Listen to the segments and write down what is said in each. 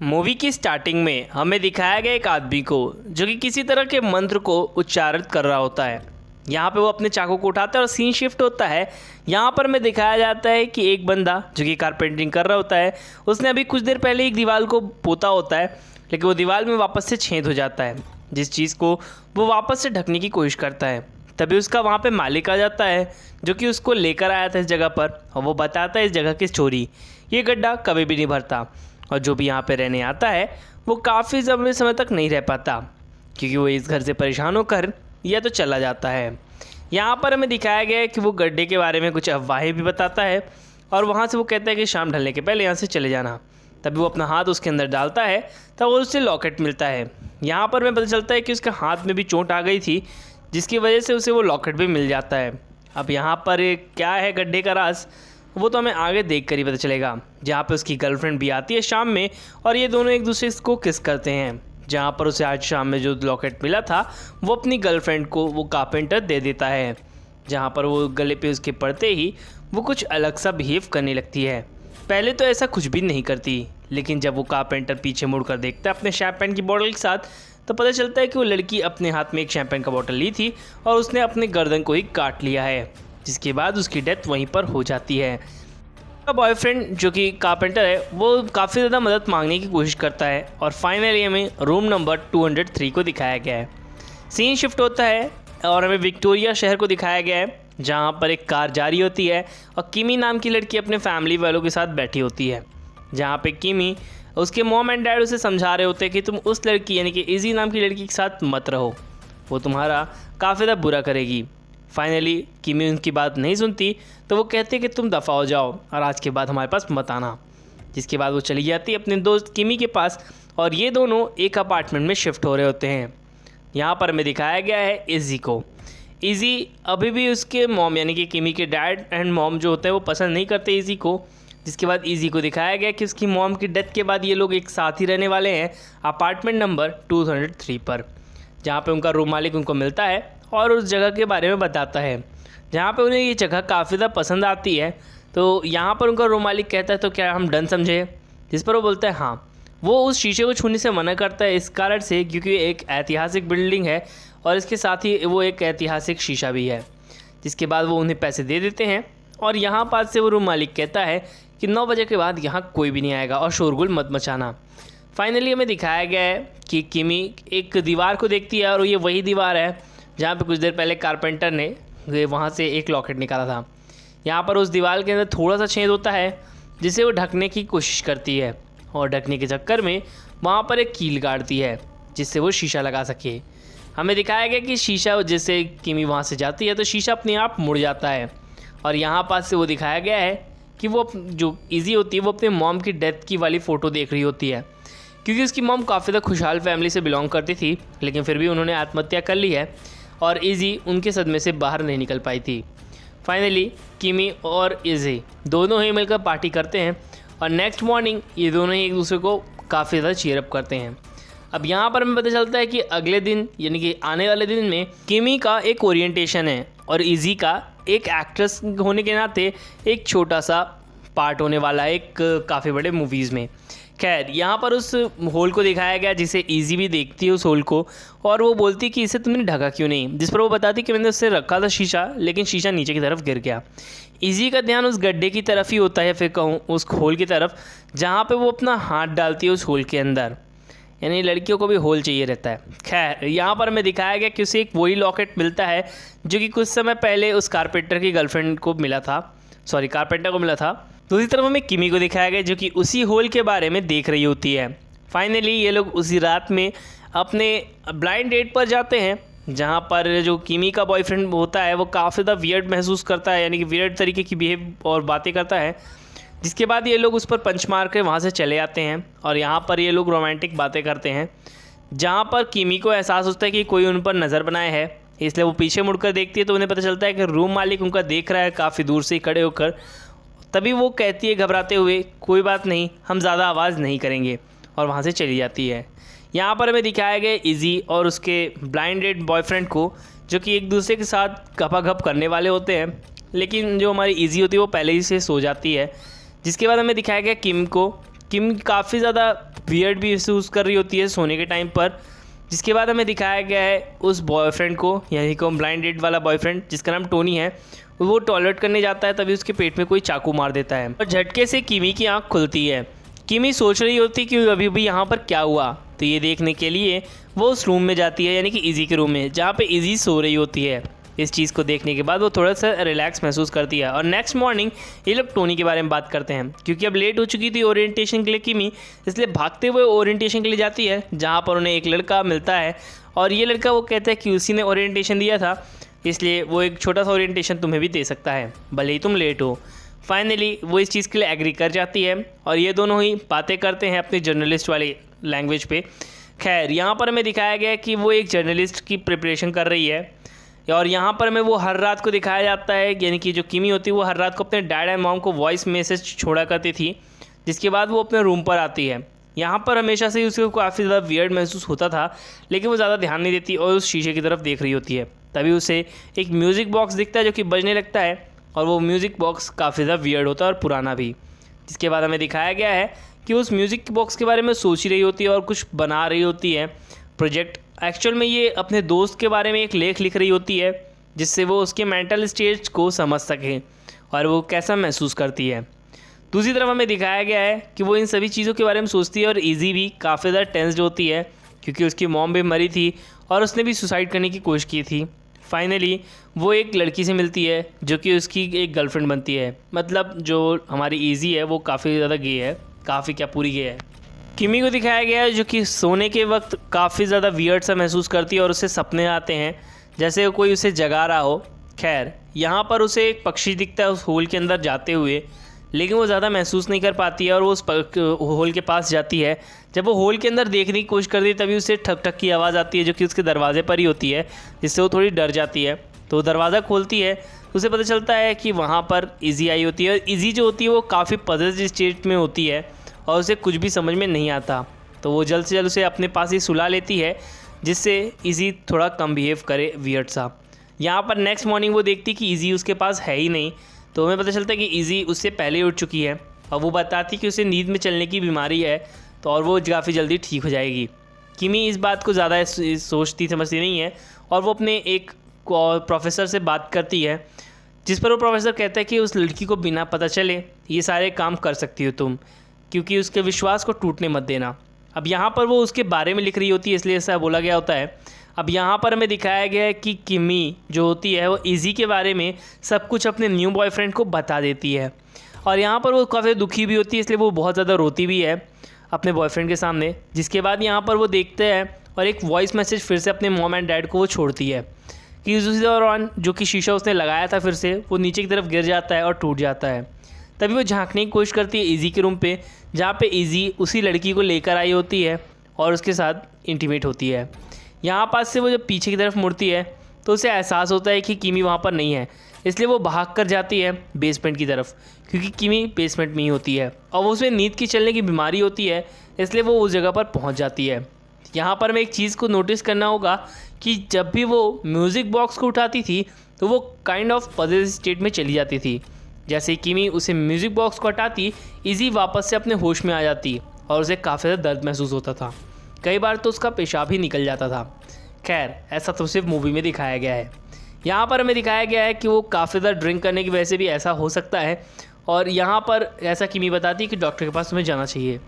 Movie की starting में हमें दिखाया गया एक आदमी को जो कि किसी तरह के मंत्र को उच्चारित कर रहा होता है। यहाँ पे वो अपने चाकू को उठाता है और सीन शिफ्ट होता है। यहाँ पर हमें दिखाया जाता है कि एक बंदा जो कि कारपेंटिंग कर रहा होता है, उसने अभी कुछ देर पहले एक दीवार को पोता होता है, लेकिन वो दीवार में वापस से छेद हो जाता है, जिस चीज़ को वो वापस से ढकने की कोशिश करता है। तभी उसका वहाँ पे मालिक आ जाता है जो कि उसको लेकर आया था इस जगह पर, और वो बताता है इस जगह की स्टोरी। ये गड्ढा कभी भी नहीं भरता और जो भी यहाँ पे रहने आता है वो काफ़ी लंबे समय तक नहीं रह पाता, क्योंकि वो इस घर से परेशान होकर या तो चला जाता है। यहाँ पर हमें दिखाया गया है कि वो गड्ढे के बारे में कुछ अफवाहें भी बताता है और वहाँ से वो कहता है कि शाम ढलने के पहले यहाँ से चले जाना। तभी वो अपना हाथ उसके अंदर डालता है तब वो उससे लॉकेट मिलता है। यहाँ पर हमें पता चलता है कि उसके हाथ में भी चोट आ गई थी, जिसकी वजह से उसे वो लॉकेट भी मिल जाता है। अब यहाँ पर क्या है गड्ढे का राज, वो तो हमें आगे देख कर ही पता चलेगा। जहाँ पे उसकी गर्लफ्रेंड भी आती है शाम में और ये दोनों एक दूसरे को किस करते हैं। जहाँ पर उसे आज शाम में जो लॉकेट मिला था वो अपनी गर्लफ्रेंड को वो कारपेंटर दे देता है। जहाँ पर वो गले पे उसके पड़ते ही वो कुछ अलग सा बिहेव करने लगती है। पहले तो ऐसा कुछ भी नहीं करती, लेकिन जब वो कारपेंटर पीछे मुड़कर देखता है अपने शैम्पेन की बोतल के साथ, तो पता चलता है कि वो लड़की अपने हाथ में एक शैम्पेन का बोतल ली थी और उसने अपने गर्दन को ही काट लिया है, जिसके बाद उसकी डेथ वहीं पर हो जाती है। उसका बॉयफ्रेंड जो कि कारपेंटर है वो काफ़ी ज़्यादा मदद मांगने की कोशिश करता है और फाइनली हमें रूम नंबर 203 को दिखाया गया है। सीन शिफ्ट होता है और हमें विक्टोरिया शहर को दिखाया गया है, जहाँ पर एक कार जा रही होती है और किमी नाम की लड़की अपने फैमिली वालों के साथ बैठी होती है। जहाँ पे किमी उसके मॉम एंड डैड उसे समझा रहे होते हैं कि तुम उस लड़की यानी कि इजी नाम की लड़की के साथ मत रहो, वो तुम्हारा काफ़ी ज़्यादा बुरा करेगी। फाइनली किमी उनकी बात नहीं सुनती तो वो कहते हैं कि तुम दफ़ा हो जाओ और आज के बाद हमारे पास मत आना। जिसके बाद वो चली जाती है अपने दोस्त किमी के पास और ये दोनों एक अपार्टमेंट में शिफ्ट हो रहे होते हैं। यहाँ पर हमें दिखाया गया है इजी को। इजी अभी भी उसके मॉम यानी कि किमी के डैड एंड मॉम जो होते हैं वो पसंद नहीं करते इजी को। जिसके बाद इजी को दिखाया गया कि उसकी मॉम की डेथ के बाद ये लोग एक साथ ही रहने वाले हैं अपार्टमेंट नंबर 203 पर, जहाँ पे उनका रूम मालिक उनको मिलता है और उस जगह के बारे में बताता है, जहाँ पे उन्हें ये जगह काफ़ी ज़्यादा पसंद आती है। तो यहाँ पर उनका रूम मालिक कहता है तो क्या हम डन समझे, जिस पर वो बोलता है हाँ। वो उस शीशे को छूने से मना करता है इस कारण से क्योंकि एक ऐतिहासिक बिल्डिंग है और इसके साथ ही वो एक ऐतिहासिक शीशा भी है। जिसके बाद वो उन्हें पैसे दे देते हैं और यहाँ पास से वो रूम मालिक कहता है कि 9 बजे के बाद यहाँ कोई भी नहीं आएगा और शोरगुल मत मचाना। फाइनली हमें दिखाया गया है कि किमी एक दीवार को देखती है और ये वही दीवार है जहाँ पे कुछ देर पहले कारपेंटर ने वहाँ से एक लॉकेट निकाला था। यहाँ पर उस दीवार के अंदर थोड़ा सा छेद होता है जिसे वो ढकने की कोशिश करती है और ढकने के चक्कर में वहाँ पर एक कील गाड़ती है जिससे वो शीशा लगा सके। हमें दिखाया गया कि शीशा जैसे किमी वहाँ से जाती है तो शीशा अपने आप मुड़ जाता है और यहाँ पास से वो दिखाया गया है कि वो जो इजी होती है वो अपने मॉम की डेथ की वाली फ़ोटो देख रही होती है, क्योंकि उसकी मॉम काफ़ी ज़्यादा खुशहाल फैमिली से बिलोंग करती थी, लेकिन फिर भी उन्होंने आत्महत्या कर ली है और इजी उनके सदमे से बाहर नहीं निकल पाई थी। फाइनली किमी और इजी दोनों ही मिलकर पार्टी करते हैं और नेक्स्ट मॉर्निंग ये दोनों ही एक दूसरे को काफ़ी ज़्यादा चीयरअप करते हैं। अब यहाँ पर हमें पता चलता है कि अगले दिन यानी कि आने वाले दिन में किमी का एक ओरिएंटेशन है और इजी का एक एक्ट्रेस होने के नाते एक छोटा सा पार्ट होने वाला है एक काफ़ी बड़े मूवीज़ में। खैर यहाँ पर उस होल को दिखाया गया जिसे इजी भी देखती है उस होल को और वो बोलती कि इसे तुमने ढका क्यों नहीं, जिस पर वो बताती कि मैंने उससे रखा था शीशा, लेकिन शीशा नीचे की तरफ गिर गया। इजी का ध्यान उस गड्ढे की तरफ ही होता है, फिर कहूँ उस होल की तरफ जहाँ पे वो अपना हाथ डालती है उस होल के अंदर, यानी लड़कियों को भी होल चाहिए रहता है। खैर यहाँ पर हमें दिखाया गया कि उसे एक वही लॉकेट मिलता है जो कि कुछ समय पहले उस कारपेंटर की गर्लफ्रेंड को मिला था, कारपेंटर को मिला था। दूसरी तरफ हमें किमी को दिखाया गया जो कि उसी होल के बारे में देख रही होती है। फाइनली ये लोग उसी रात में अपने ब्लाइंड डेट पर जाते हैं, जहाँ पर जो किमी का बॉयफ्रेंड होता है वो काफ़ी ज़्यादा वियर्ड महसूस करता है, यानी कि वियर्ड तरीके की बिहेव और बातें करता है। जिसके बाद ये लोग उस पर पंच मार कर वहाँ से चले आते हैं और यहाँ पर ये लोग रोमांटिक बातें करते हैं, जहाँ पर किमी को एहसास होता है कि कोई उन पर नज़र बनाए है, इसलिए वो पीछे मुड़कर देखती है तो उन्हें पता चलता है कि रूम मालिक उनका देख रहा है काफ़ी दूर से खड़े होकर। तभी वो कहती है घबराते हुए, कोई बात नहीं, हम ज़्यादा आवाज़ नहीं करेंगे, और वहाँ से चली जाती है। यहाँ पर हमें दिखाया गया इजी और उसके ब्लाइंडेड बॉयफ्रेंड को जो कि एक दूसरे के साथ गपागप करने वाले होते हैं, लेकिन जो हमारी इजी होती है वो पहले ही से सो जाती है। जिसके बाद हमें दिखाया गया किम को किम काफ़ी ज़्यादा वियर्ड भी महसूस कर रही होती है सोने के टाइम पर। जिसके बाद हमें दिखाया गया है उस बॉयफ्रेंड को, यानी कि ब्लाइंड डेट वाला बॉयफ्रेंड जिसका नाम टोनी है, वो टॉयलेट करने जाता है, तभी उसके पेट में कोई चाकू मार देता है और झटके से किमी की आंख खुलती है। किमी सोच रही होती कि अभी भी यहाँ पर क्या हुआ, तो ये देखने के लिए वो उस रूम में जाती है, यानी कि इजी के रूम में, जहाँ पे इजी सो रही होती है। इस चीज़ को देखने के बाद वो थोड़ा सा रिलैक्स महसूस करती है और नेक्स्ट मॉर्निंग ये लोग टोनी के बारे में बात करते हैं, क्योंकि अब लेट हो चुकी थी ओरिएंटेशन के लिए किमी, इसलिए भागते हुए ओरिएंटेशन के लिए जाती है, जहाँ पर उन्हें एक लड़का मिलता है और ये लड़का वो कहता है कि उसी ने ओरिएंटेशन दिया था, इसलिए वो एक छोटा सा ओरिएंटेशन तुम्हें भी दे सकता है भले ही तुम लेट हो। फाइनली वो इस चीज़ के लिए एग्री कर जाती है और ये दोनों ही बातें करते हैं अपने जर्नलिस्ट वाली लैंग्वेज पे। खैर यहाँ पर हमें दिखाया गया है कि वो एक जर्नलिस्ट की प्रिपरेशन कर रही है और यहाँ पर हमें वो हर रात को दिखाया जाता है, यानी कि जो किमी होती है वो हर रात को अपने डैड एंड मॉम को वॉइस मैसेज छोड़ा करती थी, जिसके बाद वो अपने रूम पर आती है। यहाँ पर हमेशा से ही उसको काफ़ी ज़्यादा वियर्ड महसूस होता था, लेकिन वो ज़्यादा ध्यान नहीं देती और उस शीशे की तरफ देख रही होती है। तभी उसे एक म्यूज़िक बॉक्स दिखता है जो कि बजने लगता है और वो म्यूज़िक बॉक्स काफ़ी ज़्यादा वियर्ड होता है और पुराना भी। जिसके बाद हमें दिखाया गया है कि उस म्यूज़िक बॉक्स के बारे में सोच ही रही होती है और कुछ बना रही होती है प्रोजेक्ट। एक्चुअल में ये अपने दोस्त के बारे में एक लेख लिख रही होती है, जिससे वो उसके मेंटल स्टेज को समझ सके और वो कैसा महसूस करती है। दूसरी तरफ हमें दिखाया गया है कि वो इन सभी चीज़ों के बारे में सोचती है और इजी भी काफ़ी ज़्यादा टेंस्ड होती है, क्योंकि उसकी मॉम भी मरी थी और उसने भी सुसाइड करने की कोशिश की थी। फाइनली वो एक लड़की से मिलती है जो कि उसकी एक गर्लफ्रेंड बनती है, मतलब जो हमारी इजी है वो काफ़ी ज़्यादा गे है, काफ़ी क्या पूरी गे है। किमी को दिखाया गया है जो कि सोने के वक्त काफ़ी ज़्यादा वियर्ड सा महसूस करती है और उसे सपने आते हैं जैसे कोई उसे जगा रहा हो। खैर यहाँ पर उसे एक पक्षी दिखता है उस होल के अंदर जाते हुए, लेकिन वो ज़्यादा महसूस नहीं कर पाती है और वो उस होल के पास जाती है। जब वो होल के अंदर देखने की कोशिश करती है तभी उसे ठक ठक की आवाज़ आती है जो कि उसके दरवाजे पर ही होती है, जिससे वो थोड़ी डर जाती है। तो वो दरवाज़ा खोलती है तो उसे पता चलता है कि वहाँ पर इजी आई होती है और इजी जो होती है वो काफ़ी पजल स्टेट में होती है और उसे कुछ भी समझ में नहीं आता। तो वो जल्द से जल्द उसे अपने पास ही सुला लेती है, जिससे इजी थोड़ा कम बिहेव करे वियर्ड सा। यहाँ पर नेक्स्ट मॉर्निंग वो देखती कि इजी उसके पास है ही नहीं, तो हमें पता चलता है कि इजी उससे पहले उठ चुकी है और वो बताती कि उसे नींद में चलने की बीमारी है, तो और वो काफ़ी जल्दी ठीक हो जाएगी। किमी इस बात को ज़्यादा सोचती समझती नहीं है और वो अपने एक प्रोफेसर से बात करती है, जिस पर वो प्रोफेसर कहता है कि उस लड़की को बिना पता चले ये सारे काम कर सकती हो तुम, क्योंकि उसके विश्वास को टूटने मत देना। अब यहाँ पर वो उसके बारे में लिख रही होती है, इसलिए ऐसा बोला गया होता है। अब यहाँ पर हमें दिखाया गया है कि किमी जो होती है वो इजी के बारे में सब कुछ अपने न्यू बॉयफ्रेंड को बता देती है और यहाँ पर वो काफ़ी दुखी भी होती है, इसलिए वो बहुत ज़्यादा रोती भी है अपने बॉयफ्रेंड के सामने। जिसके बाद यहाँ पर वो देखते हैं और एक वॉइस मैसेज फिर से अपने मॉम एंड डैड को वो छोड़ती है कि उसी दौरान जो कि शीशा उसने लगाया था फिर से वो नीचे की तरफ गिर जाता है और टूट जाता है। तभी वो झांकने की कोशिश करती है इजी के रूम पे, जहाँ पे इजी उसी लड़की को लेकर आई होती है और उसके साथ इंटीमेट होती है। यहाँ पास से वो जब पीछे की तरफ मुड़ती है तो उसे एहसास होता है कि किमी वहाँ पर नहीं है, इसलिए वो भाग कर जाती है बेसमेंट की तरफ, क्योंकि किमी बेसमेंट में ही होती है और वो उसमें नींद की चलने की बीमारी होती है, इसलिए वो उस जगह पर पहुँच जाती है। यहाँ पर हमें एक चीज़ को नोटिस करना होगा कि जब भी वो म्यूज़िक बॉक्स को उठाती थी तो वो काइंड ऑफ पजल स्टेट में चली जाती थी। जैसे किमी उसे म्यूज़िक बॉक्स को हटाती, इजी वापस से अपने होश में आ जाती और उसे काफ़ी ज़्यादा दर्द महसूस होता था। कई बार तो उसका पेशाब ही निकल जाता था। खैर ऐसा तो सिर्फ मूवी में दिखाया गया है। यहाँ पर हमें दिखाया गया है कि वो काफ़ी ज़्यादा ड्रिंक करने की वजह से भी ऐसा हो सकता है और यहाँ पर ऐसा किमी बताती है कि डॉक्टर के पास तुम्हें जाना चाहिए।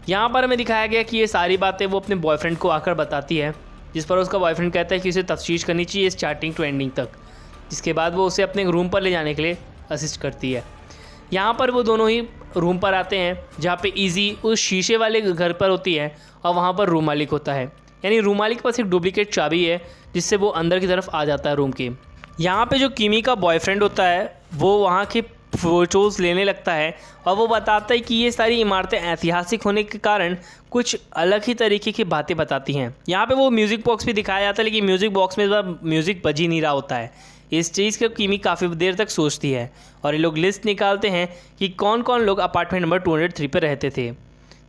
यहाँ पर हमें दिखाया गया कि ये सारी बातें वो अपने बॉयफ्रेंड को आकर बताती है, जिस पर उसका बॉयफ्रेंड कहता है कि उसे तफ्तीश करनी चाहिए स्टार्टिंग टू एंडिंग तक। जिसके बाद वो उसे अपने रूम पर ले जाने के लिए असिस्ट करती है। यहाँ पर वो दोनों ही रूम पर आते हैं जहाँ पे इजी उस शीशे वाले घर पर होती है और वहाँ पर रूम मालिक होता है, यानी रूम मालिक के पास एक डुप्लीकेट चाबी है जिससे वो अंदर की तरफ आ जाता है रूम के। यहाँ पे जो किमी का बॉयफ्रेंड होता है वो वहाँ के फ़ोटोज़ लेने लगता है और वो बताता है कि ये सारी इमारतें ऐतिहासिक होने के कारण कुछ अलग ही तरीके की बातें बताती हैं। यहाँ पे वो म्यूज़िक बॉक्स भी दिखाया जाता है, लेकिन म्यूज़िक बॉक्स में म्यूज़िक बज ही नहीं रहा होता है। इस चीज़ को किमी काफ़ी देर तक सोचती है और ये लोग लिस्ट निकालते हैं कि कौन कौन लोग अपार्टमेंट नंबर 203 पर रहते थे।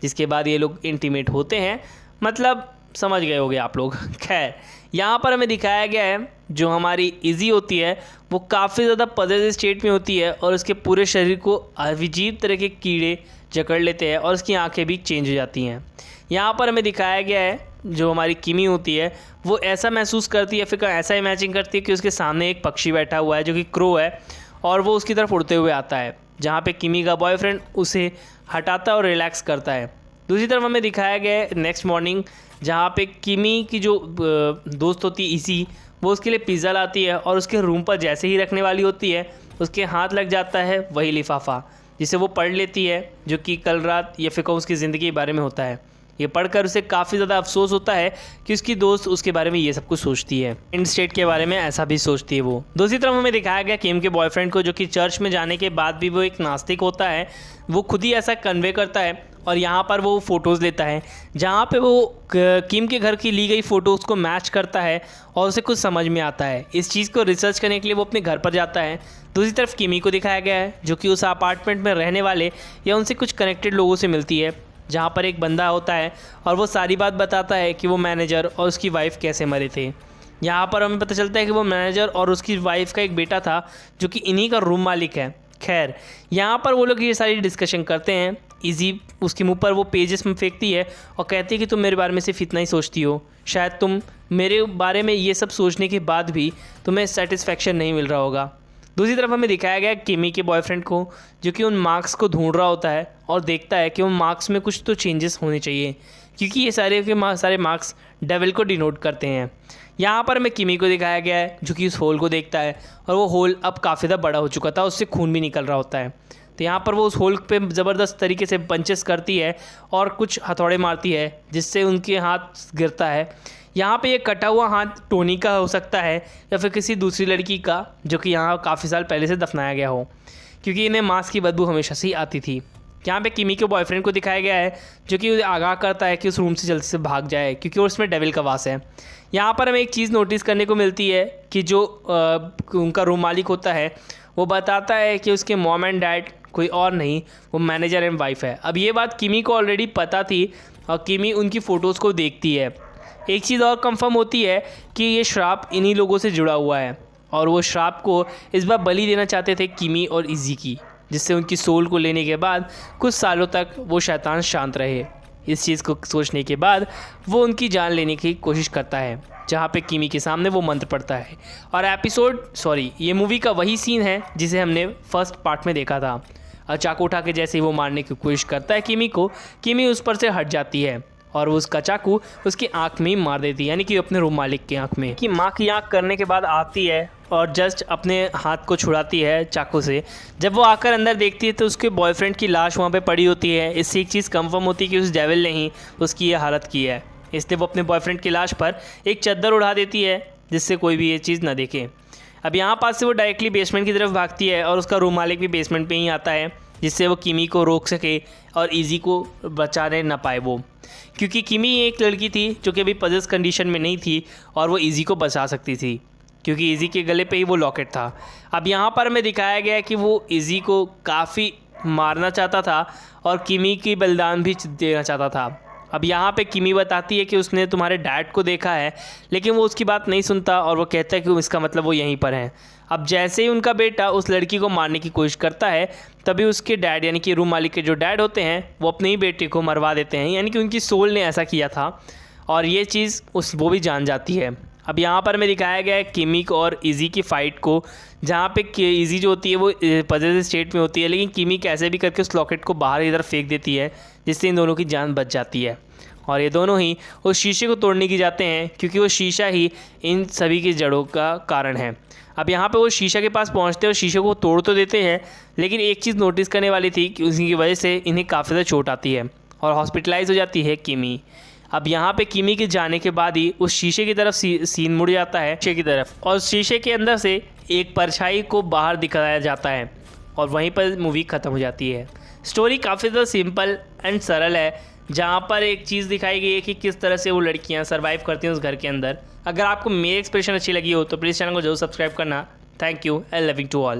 जिसके बाद ये लोग इंटीमेट होते हैं, मतलब समझ गए होगे आप लोग। खैर यहाँ पर हमें दिखाया गया है जो हमारी इजी होती है वो काफ़ी ज़्यादा पजल स्टेट में होती है और उसके पूरे शरीर को अजीब तरह के कीड़े जकड़ लेते हैं और उसकी आंखें भी चेंज हो जाती हैं। यहाँ पर हमें दिखाया गया है जो हमारी किमी होती है वो ऐसा महसूस करती है, फिर ऐसा इमेजिन करती है कि उसके सामने एक पक्षी बैठा हुआ है जो कि क्रो है और वो उसकी तरफ उड़ते हुए आता है, जहाँ पे किमी का बॉयफ्रेंड उसे हटाता है और रिलैक्स करता है। दूसरी तरफ हमें दिखाया गया है नेक्स्ट मॉर्निंग, जहाँ पे किमी की जो दोस्त होती है इसी, वो उसके लिए पिज़्ज़ा लाती है और उसके रूम पर जैसे ही रखने वाली होती है उसके हाथ लग जाता है वही लिफाफा, जिसे वो पढ़ लेती है, जो कि कल रात या फिर उसकी ज़िंदगी के बारे में होता है। ये पढ़कर उसे काफ़ी ज़्यादा अफसोस होता है कि उसकी दोस्त उसके बारे में ये सब कुछ सोचती है, एंड स्टेट के बारे में ऐसा भी सोचती है वो। दूसरी तरफ हमें दिखाया गया किम के बॉयफ्रेंड को, जो कि चर्च में जाने के बाद भी वो एक नास्तिक होता है, वो खुद ही ऐसा कन्वे करता है और यहाँ पर वो फ़ोटोज़ लेता है जहाँ पे वो किम के घर की ली गई फ़ोटोज़ को मैच करता है और उसे कुछ समझ में आता है। इस चीज़ को रिसर्च करने के लिए वो अपने घर पर जाता है। दूसरी तरफ किमी को दिखाया गया है जो कि उस अपार्टमेंट में रहने वाले या उनसे कुछ कनेक्टेड लोगों से मिलती है, जहाँ पर एक बंदा होता है और वो सारी बात बताता है कि वो मैनेजर और उसकी वाइफ कैसे मरे थे। यहाँ पर हमें पता चलता है कि वो मैनेजर और उसकी वाइफ का एक बेटा था जो कि इन्हीं का रूम मालिक है। खैर, यहाँ पर वो लोग ये सारी डिस्कशन करते हैं। इजी उसके मुंह पर वो पेजेस में फेंकती है और कहती है कि तुम मेरे बारे में सिर्फ इतना ही सोचती हो, शायद तुम मेरे बारे में ये सब सोचने के बाद भी तुम्हें सेटिस्फेक्शन नहीं मिल रहा होगा। दूसरी तरफ हमें दिखाया गया किमी के बॉयफ्रेंड को, जो कि उन मार्क्स को ढूंढ रहा होता है और देखता है कि उन मार्क्स में कुछ तो चेंजेस होने चाहिए, क्योंकि ये सारे के सारे मार्क्स डेविल को डिनोट करते हैं। यहाँ पर हमें किमी को दिखाया गया है जो कि उस होल को देखता है और वो होल अब काफ़ी ज़्यादा बड़ा हो चुका था, उससे खून भी निकल रहा होता है। तो यहाँ पर वो उस होल पे ज़बरदस्त तरीके से पंचेस करती है और कुछ हथौड़े मारती है जिससे उनके हाथ गिरता है। यहाँ पे ये कटा हुआ हाथ टोनी का हो सकता है या फिर किसी दूसरी लड़की का जो कि यहाँ काफ़ी साल पहले से दफनाया गया हो, क्योंकि इन्हें मांस की बदबू हमेशा से ही आती थी। यहाँ पे किमी के बॉयफ्रेंड को दिखाया गया है जो कि उसे आगाह करता है कि उस रूम से जल्दी से भाग जाए क्योंकि उसमें डेविल का वास है। यहाँ पर हमें एक चीज़ नोटिस करने को मिलती है कि जो उनका रूम मालिक होता है वो बताता है कि उसके मॉम एंड डैड कोई और नहीं, वो मैनेजर एंड वाइफ है। अब ये बात किमी को ऑलरेडी पता थी और किमी उनकी फ़ोटोज़ को देखती है। एक चीज़ और कंफर्म होती है कि ये श्राप इन्हीं लोगों से जुड़ा हुआ है और वो श्राप को इस बार बलि देना चाहते थे किमी और इजी की, जिससे उनकी सोल को लेने के बाद कुछ सालों तक वो शैतान शांत रहे। इस चीज़ को सोचने के बाद वो उनकी जान लेने की कोशिश करता है, जहाँ पे किमी के सामने वो मंत्र पढ़ता है। और ये मूवी का वही सीन है जिसे हमने फर्स्ट पार्ट में देखा था। और चाकू उठा के जैसे ही वो मारने की कोशिश करता है किमी को, किमी उस पर से हट जाती है और उसका चाकू उसकी आंख में ही मार देती है, यानी कि अपने रूम मालिक की आंख में। कि माँ की आंख करने के बाद आती है और जस्ट अपने हाथ को छुड़ाती है चाकू से। जब वो आकर अंदर देखती है तो उसके बॉयफ्रेंड की लाश वहाँ पे पड़ी होती है। इससे एक चीज़ कंफर्म होती है कि उस डेविल ने ही उसकी ये हालत की है, इसलिए वो अपने बॉयफ्रेंड की लाश पर एक चादर उड़ा देती है जिससे कोई भी ये चीज़ ना देखे। अब यहाँ पास से वो डायरेक्टली बेसमेंट की तरफ भागती है और उसका रूम मालिक भी बेसमेंट पे ही आता है, जिससे वो किमी को रोक सके और इजी को बचाने ना पाए वो, क्योंकि किमी एक लड़की थी जो कि अभी पजेस कंडीशन में नहीं थी और वो इजी को बचा सकती थी क्योंकि इजी के गले पे ही वो लॉकेट था। अब यहाँ पर हमें दिखाया गया है कि वो इजी को काफ़ी मारना चाहता था और किमी की बलिदान भी देना चाहता था। अब यहाँ पे किमी बताती है कि उसने तुम्हारे डैड को देखा है, लेकिन वो उसकी बात नहीं सुनता और वो कहता है कि इसका मतलब वो यहीं पर हैं। अब जैसे ही उनका बेटा उस लड़की को मारने की कोशिश करता है, तभी उसके डैड यानी कि रूम मालिक के जो डैड होते हैं वो अपने ही बेटे को मरवा देते हैं, यानी कि उनकी सोल ने ऐसा किया था और ये चीज़ वो भी जान जाती है। अब यहाँ पर हमें दिखाया गया है किमी को और इजी की फ़ाइट को, जहाँ पे इजी जो होती है वो पजेसिव स्टेट में होती है, लेकिन किमी कैसे भी करके उस लॉकेट को बाहर इधर फेंक देती है, जिससे इन दोनों की जान बच जाती है। और ये दोनों ही उस शीशे को तोड़ने की जाते हैं क्योंकि वो शीशा ही इन सभी की जड़ों का कारण है। अब यहाँ पे वो शीशा के पास पहुँचते हैं और शीशे को तोड़ तो देते हैं, लेकिन एक चीज़ नोटिस करने वाली थी कि उसी की वजह से इन्हें काफ़ी ज़्यादा चोट आती है और हॉस्पिटलाइज हो जाती है किमी। अब यहाँ पे किमी के जाने के बाद ही उस शीशे की तरफ सीन मुड़ जाता है शीशे की तरफ, और शीशे के अंदर से एक परछाई को बाहर दिखाया जाता है और वहीं पर मूवी ख़त्म हो जाती है। स्टोरी काफ़ी ज़्यादा सिंपल एंड सरल है, जहाँ पर एक चीज़ दिखाई गई है कि किस तरह से वो लड़कियाँ सर्वाइव करती हैं उस घर के अंदर। अगर आपको मेरी एक्सप्रेशन अच्छी लगी हो तो प्लीज़ चैनल को जरूर सब्सक्राइब करना। Thank you and loving to all.